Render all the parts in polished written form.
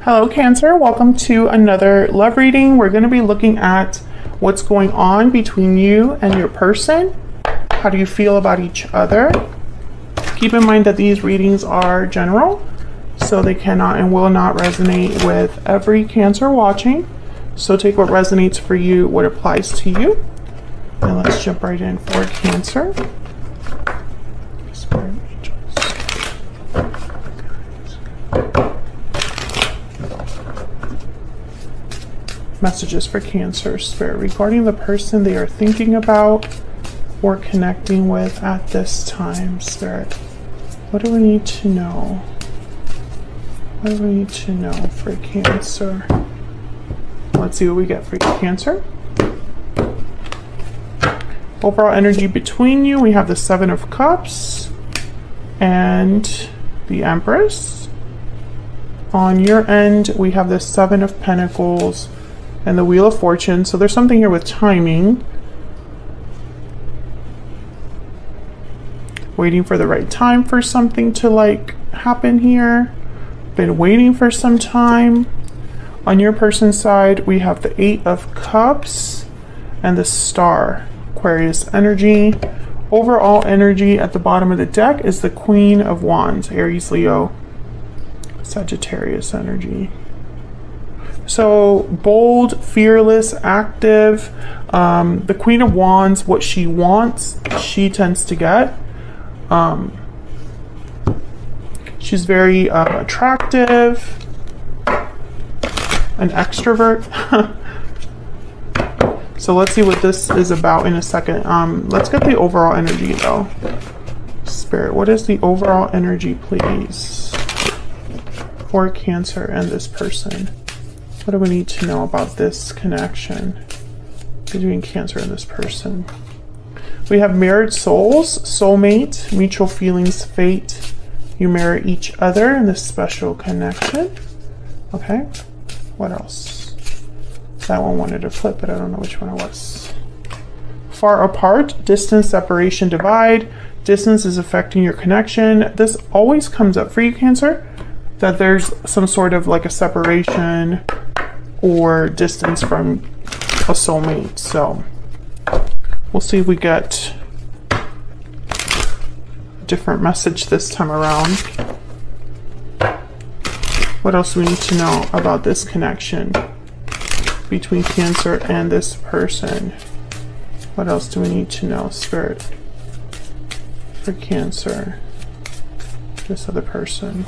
Hello Cancer, welcome to another love reading. We're going to be looking at what's going on between you and your person. How do you feel about each other? Keep in mind that these readings are general, so they cannot and will not resonate with every Cancer watching. So take what resonates for you, what applies to you. And let's jump right in for Cancer. Spirit angels. Messages for Cancer Spirit regarding the person they are thinking about or connecting with at this time. Spirit, what do we need to know? What do we need to know for Cancer? Let's see what we get for you, Cancer. Overall energy between you, we have the Seven of Cups and the Empress. On your end, we have the Seven of Pentacles and the Wheel of Fortune. So there's something here with timing. Waiting for the right time for something to happen here. Been waiting for some time. On your person's side, we have the Eight of Cups and the Star. Aquarius energy. Overall energy at the bottom of the deck is the Queen of Wands. Aries, Leo, Sagittarius energy. So bold, fearless, active. The Queen of Wands, what she wants, she tends to get. She's very attractive, an extrovert. So let's see what this is about in a second. Let's get the overall energy though. Spirit, what is the overall energy, please, for Cancer and this person? What do we need to know about this connection between Cancer and this person? We have mirrored souls, soulmate, mutual feelings, fate. You mirror each other in this special connection. Okay, what else? That one wanted to flip, but I don't know which one it was. Far apart, distance, separation, divide. Distance is affecting your connection. This always comes up for you, Cancer, that there's some sort of a separation or distance from a soulmate. So we'll see if we get a different message this time around. What else do we need to know about this connection between Cancer and this person? What else do we need to know, Spirit, for Cancer, this other person?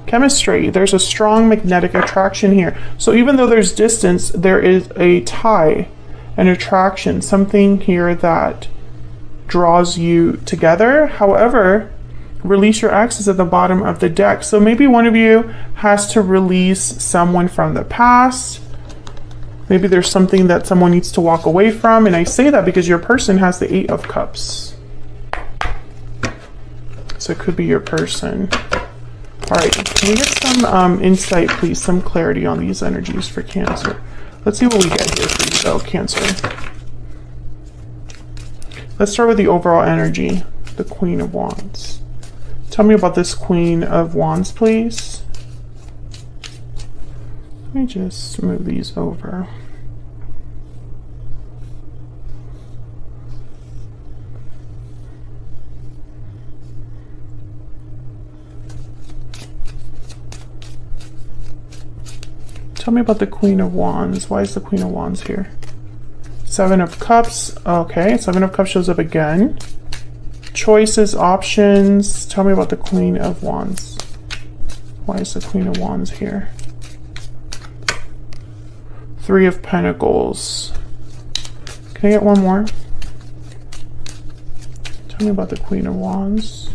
Chemistry, there's a strong magnetic attraction here. So even though there's distance, there is a tie, an attraction, something here that draws you together. However, release your ex is at the bottom of the deck. So maybe one of you has to release someone from the past. Maybe there's something that someone needs to walk away from. And I say that because your person has the Eight of Cups. So it could be your person. All right, can we get some insight, please, some clarity on these energies for Cancer? Let's see what we get here for you, though, Cancer. Let's start with the overall energy, the Queen of Wands. Tell me about this Queen of Wands, please. Let me just move these over. Tell me about the Queen of Wands. Why is the Queen of Wands here? Seven of Cups. Okay, Seven of Cups shows up again. Choices, options. Tell me about the Queen of Wands. Why is the Queen of Wands here? Three of Pentacles. Can I get one more? Tell me about the Queen of Wands.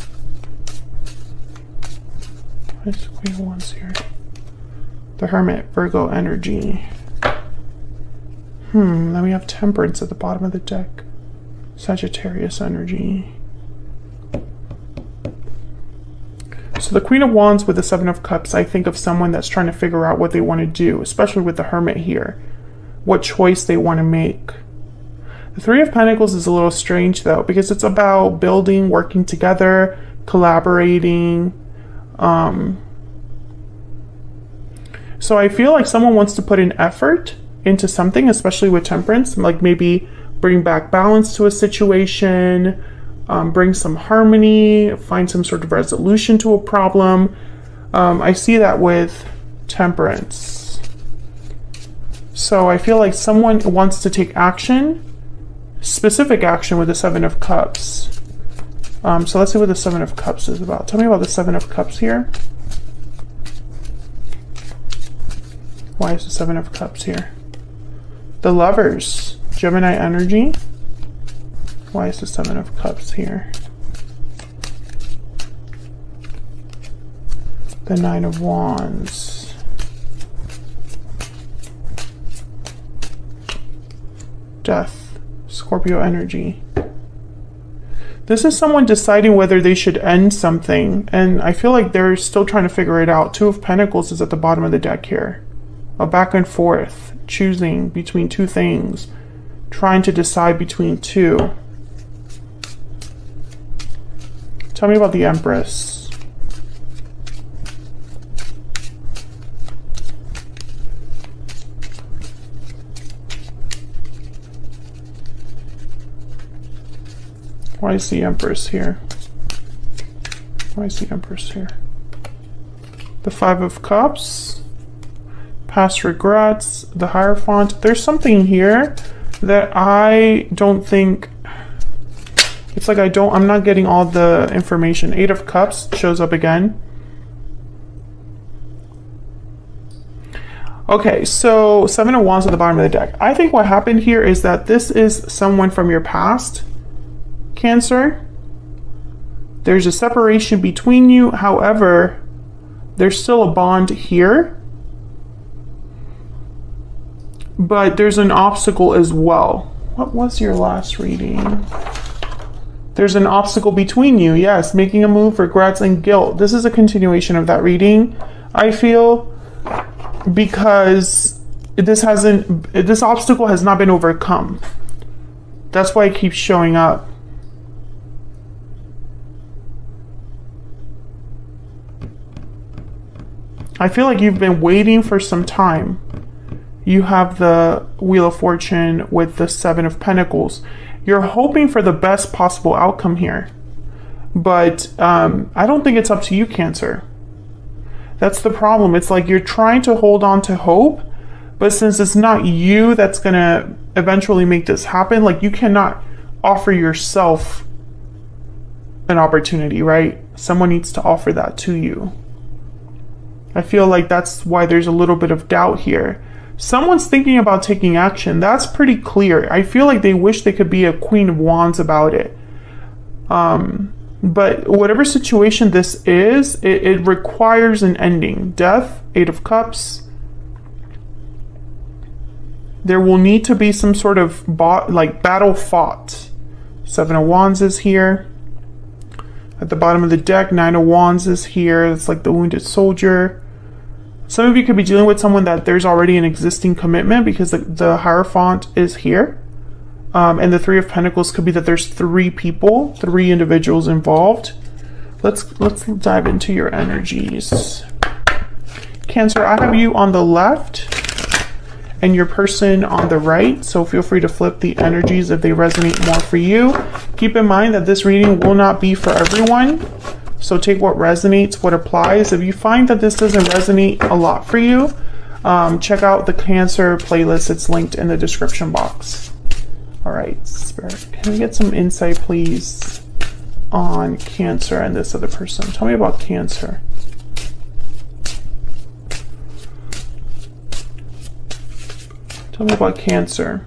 Why is the Queen of Wands here? The Hermit, Virgo energy. Then we have Temperance at the bottom of the deck. Sagittarius energy. So the Queen of Wands with the Seven of Cups, I think of someone that's trying to figure out what they want to do, especially with the Hermit here. What choice they want to make. The Three of Pentacles is a little strange though, because it's about building, working together, collaborating, So I feel like someone wants to put an effort into something, especially with temperance, like maybe bring back balance to a situation, bring some harmony, find some sort of resolution to a problem. I see that with temperance. So I feel like someone wants to take action, specific action with the Seven of Cups. So let's see what the Seven of Cups is about. Tell me about the Seven of Cups here. Why is the Seven of Cups here? The Lovers, Gemini energy. Why is the Seven of Cups here? The Nine of Wands. Death, Scorpio energy. This is someone deciding whether they should end something, and I feel like they're still trying to figure it out. Two of Pentacles is at the bottom of the deck here. A back and forth, choosing between two things, trying to decide between two. Tell me about the Empress. Why is the Empress here? Why is the Empress here? The Five of Cups. Past regrets. The Hierophant. There's something here that I don't think... It's like I'm not getting all the information. Eight of Cups shows up again. Okay, so Seven of Wands at the bottom of the deck. I think what happened here is that this is someone from your past, Cancer. There's a separation between you. However, there's still a bond here. But there's an obstacle as well. What was your last reading? There's an obstacle between you. Yes, making a move, regrets, and guilt. This is a continuation of that reading, I feel, because this obstacle has not been overcome. That's why it keeps showing up. I feel like you've been waiting for some time. You have the Wheel of Fortune with the Seven of Pentacles. You're hoping for the best possible outcome here. But I don't think it's up to you, Cancer. That's the problem. It's like you're trying to hold on to hope, but since it's not you that's going to eventually make this happen, like you cannot offer yourself an opportunity, right? Someone needs to offer that to you. I feel like that's why there's a little bit of doubt here. Someone's thinking about taking action. That's pretty clear. I feel like they wish they could be a Queen of Wands about it. But whatever situation this is, it requires an ending. Death, Eight of Cups. There will need to be some sort of battle fought. Seven of Wands is here. At the bottom of the deck, Nine of Wands is here. It's like the wounded soldier. Some of you could be dealing with someone that there's already an existing commitment because the Hierophant is here. And the Three of Pentacles could be that there's three individuals involved. Let's dive into your energies. Cancer, I have you on the left and your person on the right. So feel free to flip the energies if they resonate more for you. Keep in mind that this reading will not be for everyone. So take what resonates, what applies. If you find that this doesn't resonate a lot for you, check out the Cancer playlist. It's linked in the description box. All right, Spirit, can we get some insight, please, on Cancer and this other person? Tell me about Cancer. Tell me about Cancer.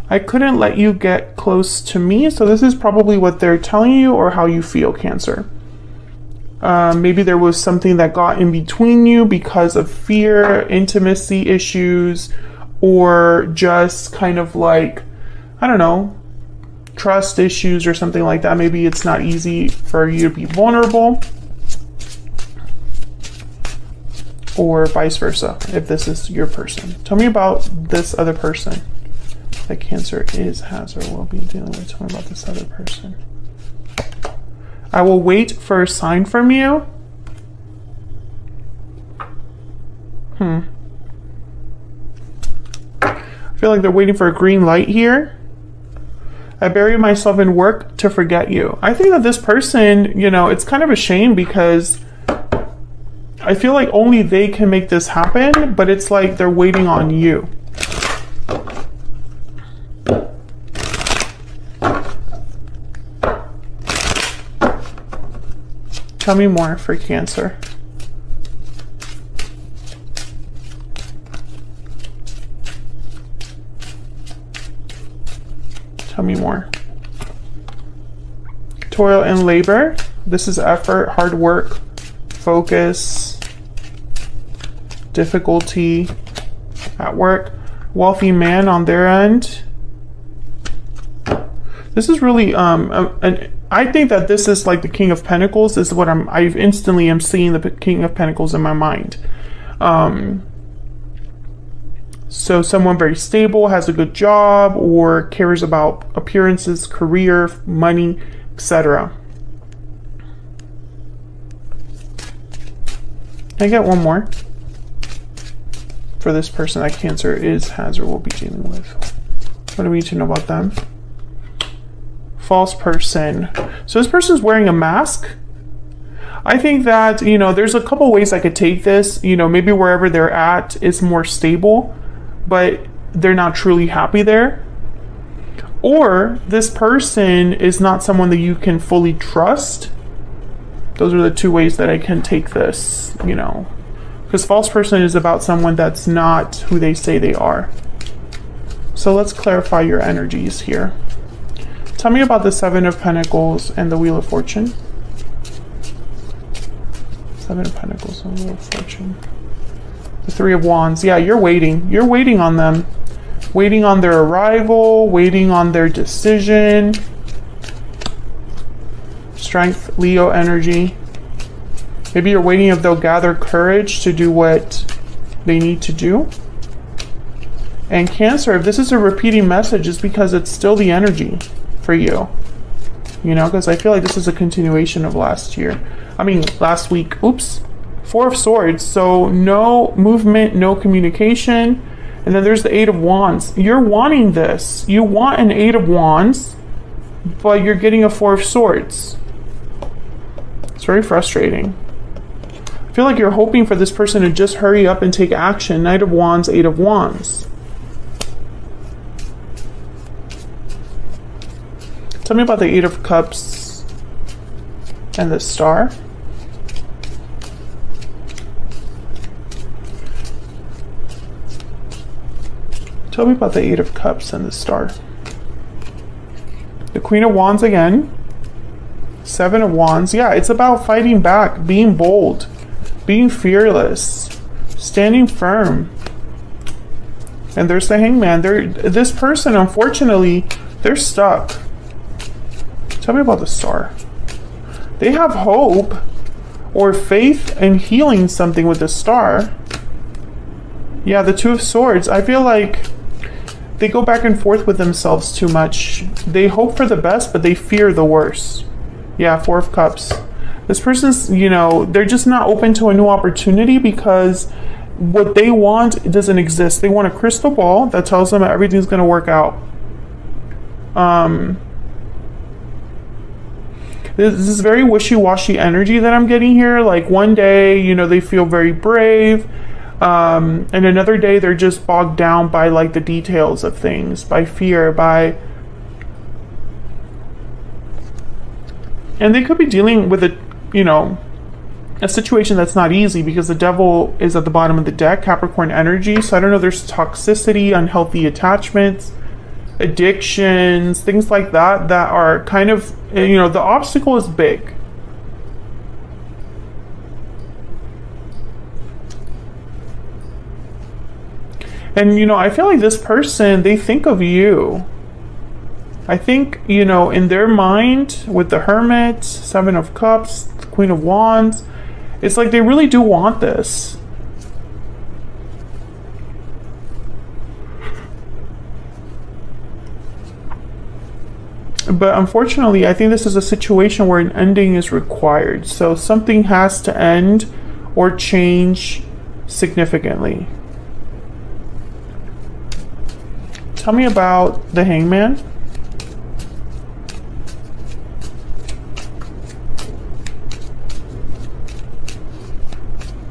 I couldn't let you get close to me, so this is probably what they're telling you or how you feel, Cancer. Maybe there was something that got in between you because of fear, intimacy issues, or just kind of like, I don't know, trust issues or something like that. Maybe it's not easy for you to be vulnerable, or vice versa, if this is your person. Tell me about this other person that Cancer has, or will be dealing with. Tell me about this other person. I will wait for a sign from you. feel like they're waiting for a green light here. I bury myself in work to forget you. I think that this person, you know, it's kind of a shame because I feel like only they can make this happen, but it's like they're waiting on you. Tell me more for Cancer. Tell me more. Toil and labor. This is effort, hard work, focus, difficulty at work. Wealthy man on their end. This is really I think that this is like the King of Pentacles. This is what I instantly am seeing the King of Pentacles in my mind. So someone very stable, has a good job, or cares about appearances, career, money, etc. Can I get one more for this person that Cancer has or will be dealing with? What do we need to know about them? False person. So this person's wearing a mask. I think that, you know, there's a couple ways I could take this. You know, maybe wherever they're at is more stable, but they're not truly happy there. Or this person is not someone that you can fully trust. Those are the two ways that I can take this, you know. Because false person is about someone that's not who they say they are. So let's clarify your energies here. Tell me about the Seven of Pentacles and the Wheel of Fortune. Seven of Pentacles and Wheel of Fortune. The Three of Wands. Yeah, you're waiting. You're waiting on them. Waiting on their arrival. Waiting on their decision. Strength, Leo energy. Maybe you're waiting if they'll gather courage to do what they need to do. And Cancer, if this is a repeating message, it's because it's still the energy for you. You know, because I feel like this is a continuation of last week. Oops. Four of Swords. So no movement, no communication. And then there's the Eight of Wands. You're wanting this. You want an Eight of Wands, but you're getting a Four of Swords. It's very frustrating. I feel like you're hoping for this person to just hurry up and take action. Knight of Wands, Eight of Wands. Tell me about the Eight of Cups and the Star. Tell me about the Eight of Cups and the Star. The Queen of Wands again. Seven of Wands. Yeah, it's about fighting back, being bold, being fearless, standing firm. And there's the Hangman. This person, unfortunately, they're stuck. Tell me about the Star. They have hope or faith in healing something with the Star. Yeah, the Two of Swords. I feel like they go back and forth with themselves too much. They hope for the best, but they fear the worst. Yeah, Four of Cups. This person's, you know, they're just not open to a new opportunity because what they want doesn't exist. They want a crystal ball that tells them that everything's going to work out. This is very wishy-washy energy that I'm getting here. Like one day, you know, they feel very brave. And another day they're just bogged down by like the details of things, by fear, and they could be dealing with a situation that's not easy because the Devil is at the bottom of the deck, Capricorn energy. So I don't know, there's toxicity, unhealthy attachments, addictions, things like that are kind of, you know, the obstacle is big. And, you know, I feel like this person, they think of you. I think, you know, in their mind, with the Hermit, Seven of Cups, Queen of Wands, it's like they really do want this. But unfortunately, I think this is a situation where an ending is required. So something has to end or change significantly. Tell me about the Hangman.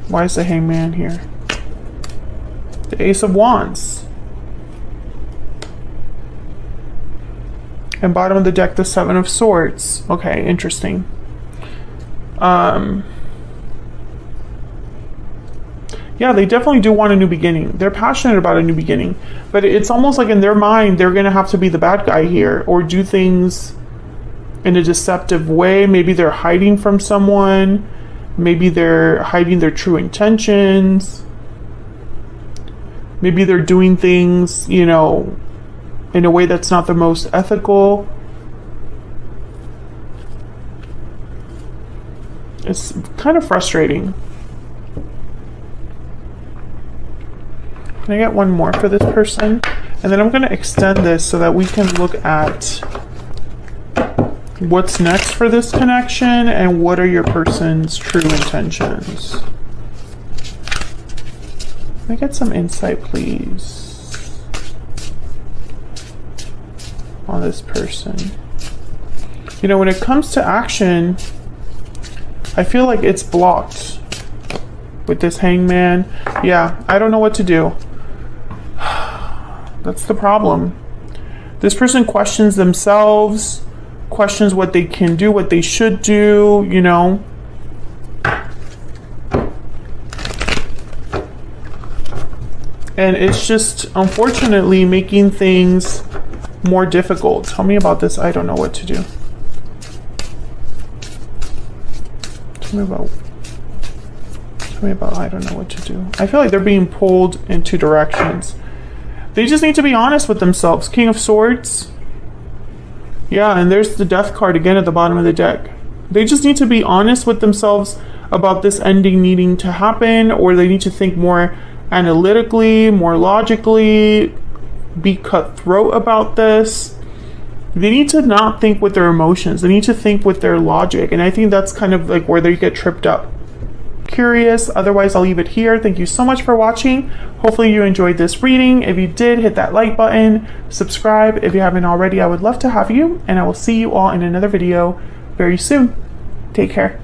Why is the Hangman here? The Ace of Wands. And bottom of the deck, the Seven of Swords. Okay, interesting. Yeah, they definitely do want a new beginning. They're passionate about a new beginning. But it's almost like in their mind, they're going to have to be the bad guy here. Or do things in a deceptive way. Maybe they're hiding from someone. Maybe they're hiding their true intentions. Maybe they're doing things, you know, in a way that's not the most ethical. It's kind of frustrating. Can I get one more for this person? And then I'm going to extend this so that we can look at what's next for this connection and what are your person's true intentions. Can I get some insight, please, on this person? You know, when it comes to action, I feel like it's blocked with this Hangman. Yeah, I don't know what to do. That's the problem. This person questions themselves, questions what they can do, what they should do, you know. And it's just, unfortunately, making things more difficult. Tell me about this. I don't know what to do. Tell me about I don't know what to do. I feel like they're being pulled in two directions. They just need to be honest with themselves. King of Swords. Yeah, and there's the Death card again at the bottom of the deck. They just need to be honest with themselves about this ending needing to happen, or they need to think more analytically, more logically, be cutthroat about this. They need to not think with their emotions. They need to think with their logic. And I think that's kind of like where they get tripped up. Curious. Otherwise, I'll leave it here. Thank you so much for watching. Hopefully you enjoyed this reading. If you did, hit that like button, subscribe if you haven't already. I would love to have you, and I will see you all in another video very soon. Take care.